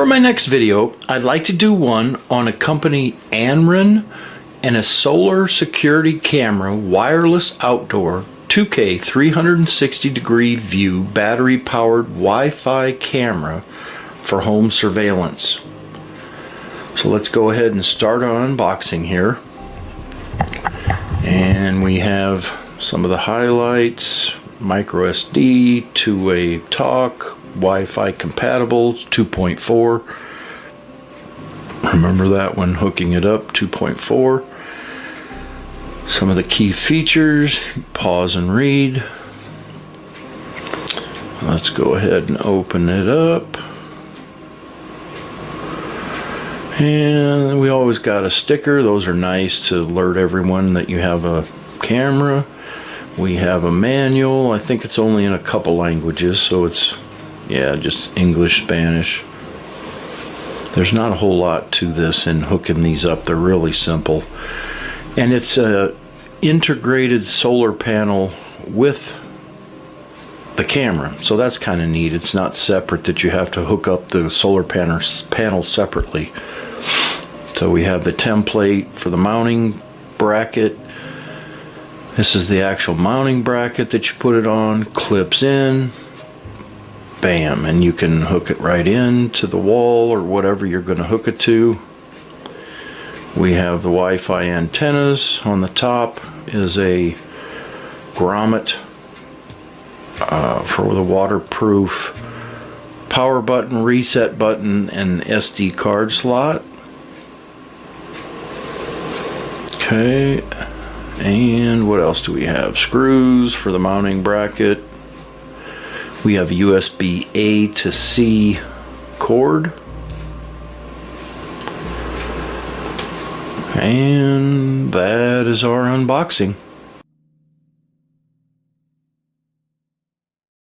For my next video, I'd like to do one on a company ANRAN and a solar security camera wireless outdoor 2K 360 degree view battery powered Wi-Fi camera for home surveillance. So let's go ahead and start our unboxing here. And we have some of the highlights: micro SD, two-way talk, Wi-Fi compatible, 2.4. Remember that when hooking it up, 2.4. Some of the key features, pause and read. Let's go ahead and open it up. And we always got a sticker. Those are nice to alert everyone that you have a camera. We have a manual. I think it's only in a couple languages, so it's, yeah, just English, Spanish. There's not a whole lot to this in hooking these up. They're really simple. And it's a integrated solar panel with the camera, so that's kind of neat. It's not separate, that you have to hook up the solar panel separately. So we have the template for the mounting bracket. This is the actual mounting bracket that you put it on, clips in, bam, and you can hook it right into the wall or whatever you're going to hook it to. We have the Wi-Fi antennas. On the top is a grommet for the waterproof power button, reset button, and SD card slot. Okay, and what else do we have? Screws for the mounting bracket. We have a USB A to C cord. And that is our unboxing.